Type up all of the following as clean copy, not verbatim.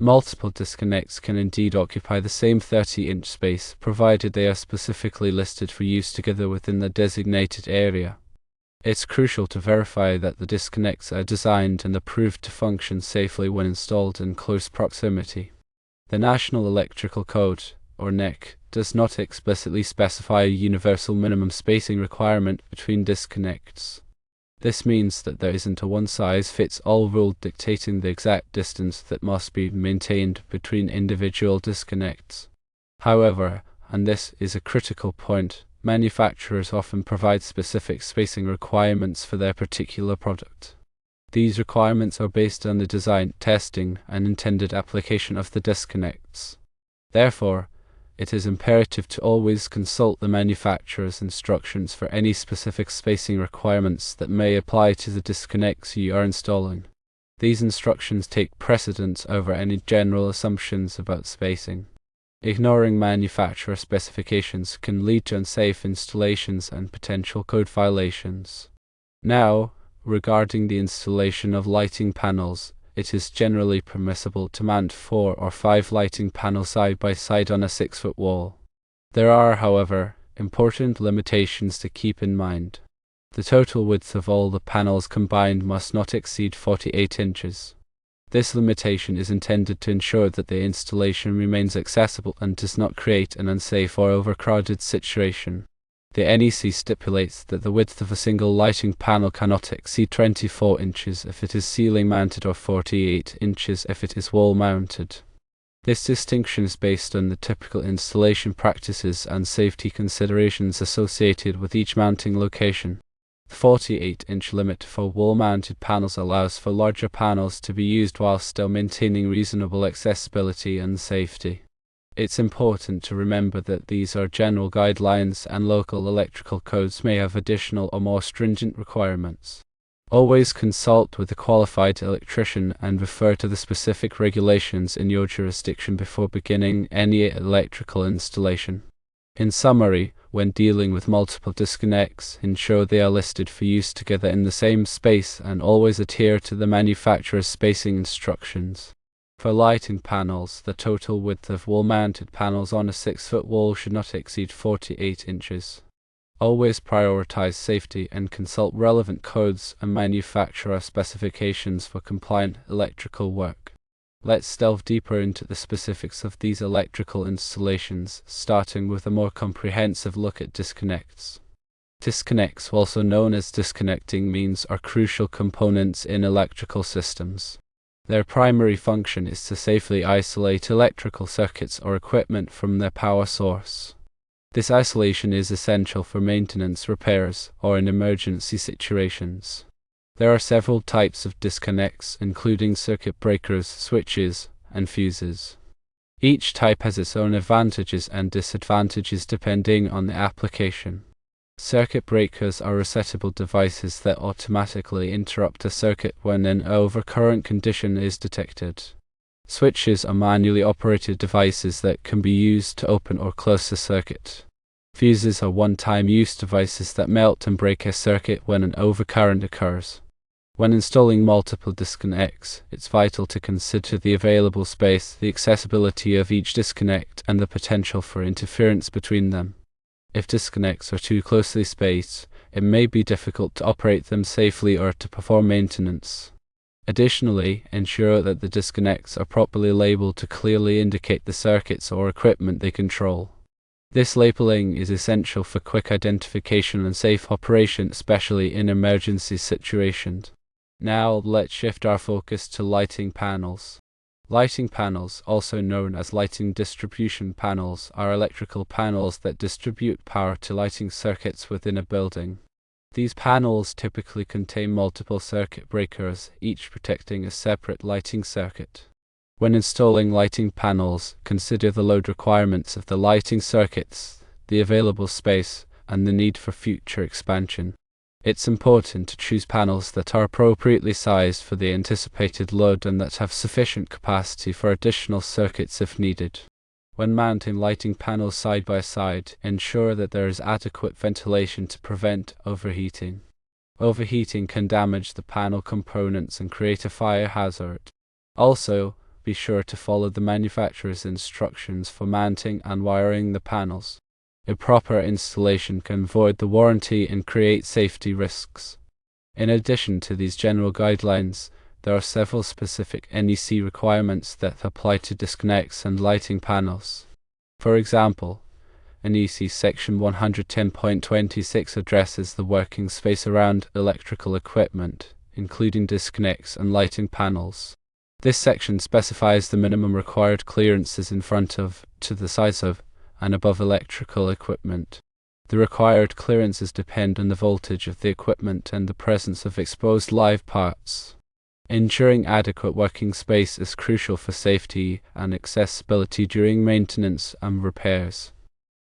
Multiple disconnects can indeed occupy the same 30-inch space, provided they are specifically listed for use together within the designated area. It's crucial to verify that the disconnects are designed and approved to function safely when installed in close proximity. The National Electrical Code, or NEC, does not explicitly specify a universal minimum spacing requirement between disconnects. This means that there isn't a one-size-fits-all rule dictating the exact distance that must be maintained between individual disconnects. However, and this is a critical point, manufacturers often provide specific spacing requirements for their particular product. These requirements are based on the design, testing, and intended application of the disconnects. Therefore, it is imperative to always consult the manufacturer's instructions for any specific spacing requirements that may apply to the disconnects you are installing. These instructions take precedence over any general assumptions about spacing. Ignoring manufacturer specifications can lead to unsafe installations and potential code violations. Now, regarding the installation of lighting panels, it is generally permissible to mount 4 or 5 lighting panels side by side on a 6-foot wall. There are, however, important limitations to keep in mind. The total width of all the panels combined must not exceed 48 inches. This limitation is intended to ensure that the installation remains accessible and does not create an unsafe or overcrowded situation. The NEC stipulates that the width of a single lighting panel cannot exceed 24 inches if it is ceiling mounted or 48 inches if it is wall mounted. This distinction is based on the typical installation practices and safety considerations associated with each mounting location. The 48-inch limit for wall-mounted panels allows for larger panels to be used while still maintaining reasonable accessibility and safety. It's important to remember that these are general guidelines and local electrical codes may have additional or more stringent requirements. Always consult with a qualified electrician and refer to the specific regulations in your jurisdiction before beginning any electrical installation. In summary, when dealing with multiple disconnects, ensure they are listed for use together in the same space and always adhere to the manufacturer's spacing instructions. For lighting panels, the total width of wall-mounted panels on a 6-foot wall should not exceed 48 inches. Always prioritize safety and consult relevant codes and manufacturer specifications for compliant electrical work. Let's delve deeper into the specifics of these electrical installations, starting with a more comprehensive look at disconnects. Disconnects, also known as disconnecting means, are crucial components in electrical systems. Their primary function is to safely isolate electrical circuits or equipment from their power source. This isolation is essential for maintenance, repairs, or in emergency situations. There are several types of disconnects, including circuit breakers, switches, and fuses. Each type has its own advantages and disadvantages depending on the application. Circuit breakers are resettable devices that automatically interrupt a circuit when an overcurrent condition is detected. Switches are manually operated devices that can be used to open or close a circuit. Fuses are one-time use devices that melt and break a circuit when an overcurrent occurs. When installing multiple disconnects, it's vital to consider the available space, the accessibility of each disconnect, and the potential for interference between them. If disconnects are too closely spaced, it may be difficult to operate them safely or to perform maintenance. Additionally, ensure that the disconnects are properly labeled to clearly indicate the circuits or equipment they control. This labeling is essential for quick identification and safe operation, especially in emergency situations. Now, let's shift our focus to lighting panels. Lighting panels, also known as lighting distribution panels, are electrical panels that distribute power to lighting circuits within a building. These panels typically contain multiple circuit breakers, each protecting a separate lighting circuit. When installing lighting panels, consider the load requirements of the lighting circuits, the available space, and the need for future expansion. It's important to choose panels that are appropriately sized for the anticipated load and that have sufficient capacity for additional circuits if needed. When mounting lighting panels side by side, ensure that there is adequate ventilation to prevent overheating. Overheating can damage the panel components and create a fire hazard. Also, be sure to follow the manufacturer's instructions for mounting and wiring the panels. Improper installation can void the warranty and create safety risks. In addition to these general guidelines, there are several specific NEC requirements that apply to disconnects and lighting panels. For example, NEC Section 110.26 addresses the working space around electrical equipment, including disconnects and lighting panels. This section specifies the minimum required clearances in front of, to the sides of, and above electrical equipment. The required clearances depend on the voltage of the equipment and the presence of exposed live parts. Ensuring adequate working space is crucial for safety and accessibility during maintenance and repairs.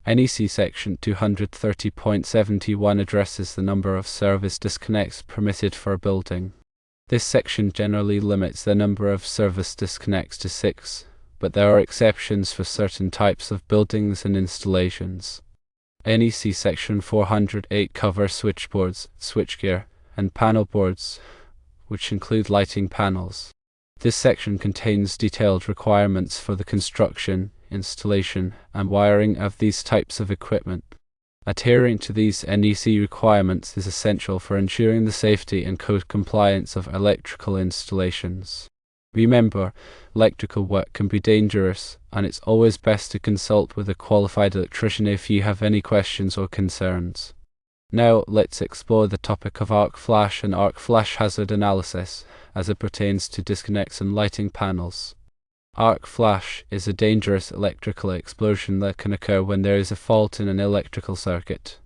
NEC Section 230.71 addresses the number of service disconnects permitted for a building. This section generally limits the number of service disconnects to 6, but there are exceptions for certain types of buildings and installations. NEC Section 408 covers switchboards, switchgear, and panel boards, which include lighting panels. This section contains detailed requirements for the construction, installation, and wiring of these types of equipment. Adhering to these NEC requirements is essential for ensuring the safety and code compliance of electrical installations. Remember, electrical work can be dangerous, and it's always best to consult with a qualified electrician if you have any questions or concerns. Now, let's explore the topic of arc flash and arc flash hazard analysis as it pertains to disconnects and lighting panels. Arc flash is a dangerous electrical explosion that can occur when there is a fault in an electrical circuit.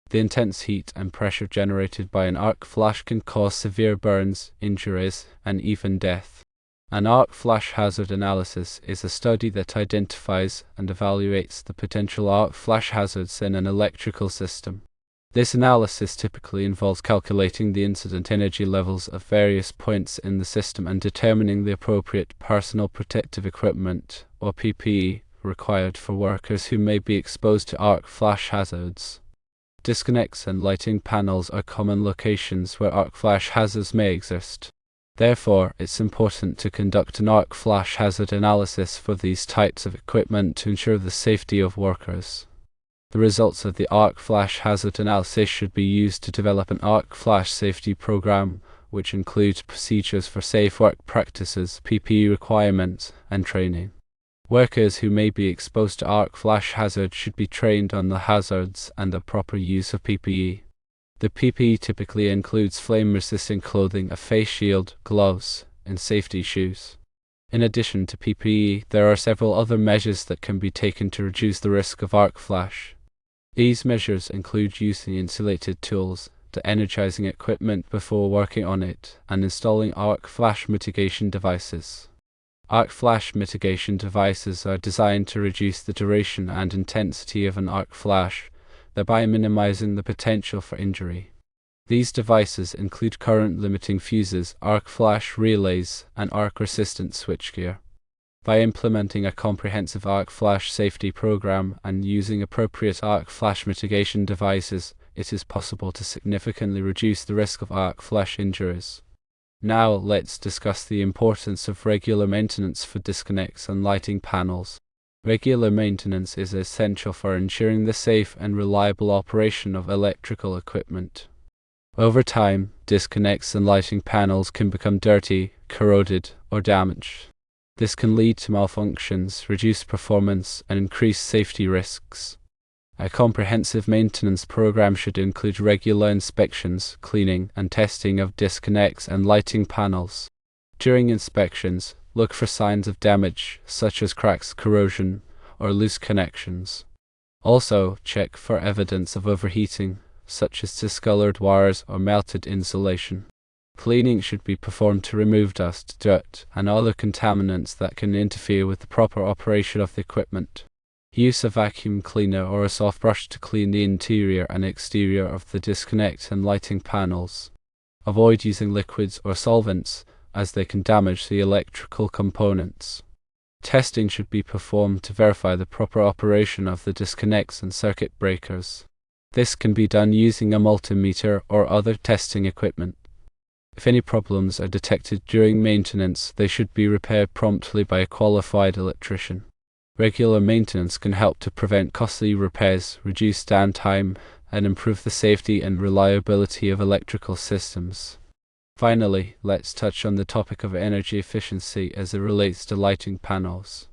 The intense heat and pressure generated by an arc flash can cause severe burns, injuries, and even death. An arc flash hazard analysis is a study that identifies and evaluates the potential arc flash hazards in an electrical system. This analysis typically involves calculating the incident energy levels of various points in the system and determining the appropriate personal protective equipment, or PPE, required for workers who may be exposed to arc flash hazards. Disconnects and lighting panels are common locations where arc flash hazards may exist. Therefore, it's important to conduct an arc flash hazard analysis for these types of equipment to ensure the safety of workers. The results of the arc flash hazard analysis should be used to develop an arc flash safety program, which includes procedures for safe work practices, PPE requirements, and training. Workers who may be exposed to arc flash hazard should be trained on the hazards and the proper use of PPE. The PPE typically includes flame-resistant clothing, a face shield, gloves, and safety shoes. In addition to PPE, there are several other measures that can be taken to reduce the risk of arc flash. These measures include using insulated tools, de-energizing equipment before working on it, and installing arc flash mitigation devices. Arc flash mitigation devices are designed to reduce the duration and intensity of an arc flash, thereby minimizing the potential for injury. These devices include current-limiting fuses, arc flash relays, and arc-resistant switchgear. By implementing a comprehensive arc flash safety program and using appropriate arc flash mitigation devices, it is possible to significantly reduce the risk of arc flash injuries. Now, let's discuss the importance of regular maintenance for disconnects and lighting panels. Regular maintenance is essential for ensuring the safe and reliable operation of electrical equipment. Over time, disconnects and lighting panels can become dirty, corroded, or damaged. This can lead to malfunctions, reduced performance, and increased safety risks. A comprehensive maintenance program should include regular inspections, cleaning, and testing of disconnects and lighting panels. During inspections, look for signs of damage, such as cracks, corrosion, or loose connections. Also, check for evidence of overheating, such as discolored wires or melted insulation. Cleaning should be performed to remove dust, dirt, and other contaminants that can interfere with the proper operation of the equipment. Use a vacuum cleaner or a soft brush to clean the interior and exterior of the disconnect and lighting panels. Avoid using liquids or solvents, as they can damage the electrical components. Testing should be performed to verify the proper operation of the disconnects and circuit breakers. This can be done using a multimeter or other testing equipment. If any problems are detected during maintenance, they should be repaired promptly by a qualified electrician. Regular maintenance can help to prevent costly repairs, reduce downtime, and improve the safety and reliability of electrical systems. Finally, let's touch on the topic of energy efficiency as it relates to lighting panels.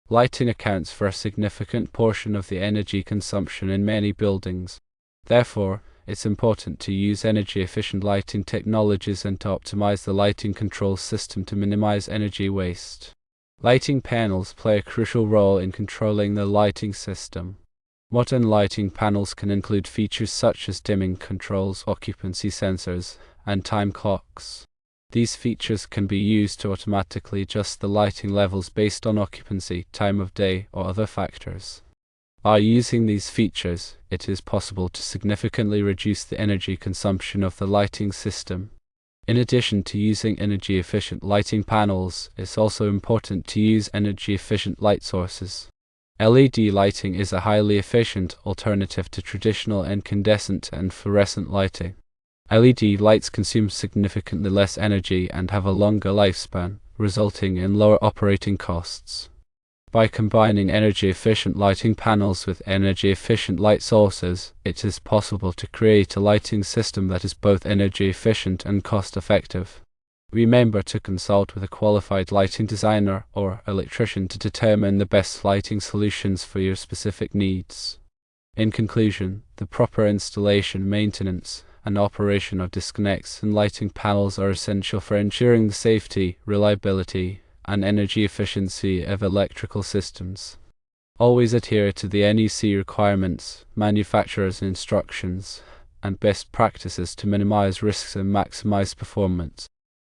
Lighting accounts for a significant portion of the energy consumption in many buildings. Therefore, it's important to use energy-efficient lighting technologies and to optimize the lighting control system to minimize energy waste. Lighting panels play a crucial role in controlling the lighting system. Modern lighting panels can include features such as dimming controls, occupancy sensors, and time clocks. These features can be used to automatically adjust the lighting levels based on occupancy, time of day, or other factors. By using these features, it is possible to significantly reduce the energy consumption of the lighting system. In addition to using energy-efficient lighting panels, it's also important to use energy-efficient light sources. LED lighting is a highly efficient alternative to traditional incandescent and fluorescent lighting. LED lights consume significantly less energy and have a longer lifespan, resulting in lower operating costs. By combining energy-efficient lighting panels with energy-efficient light sources, it is possible to create a lighting system that is both energy-efficient and cost-effective. Remember to consult with a qualified lighting designer or electrician to determine the best lighting solutions for your specific needs. In conclusion, the proper installation, maintenance, and operation of disconnects and lighting panels are essential for ensuring the safety, reliability, and energy efficiency of electrical systems. Always adhere to the NEC requirements, manufacturer's instructions, and best practices to minimize risks and maximize performance.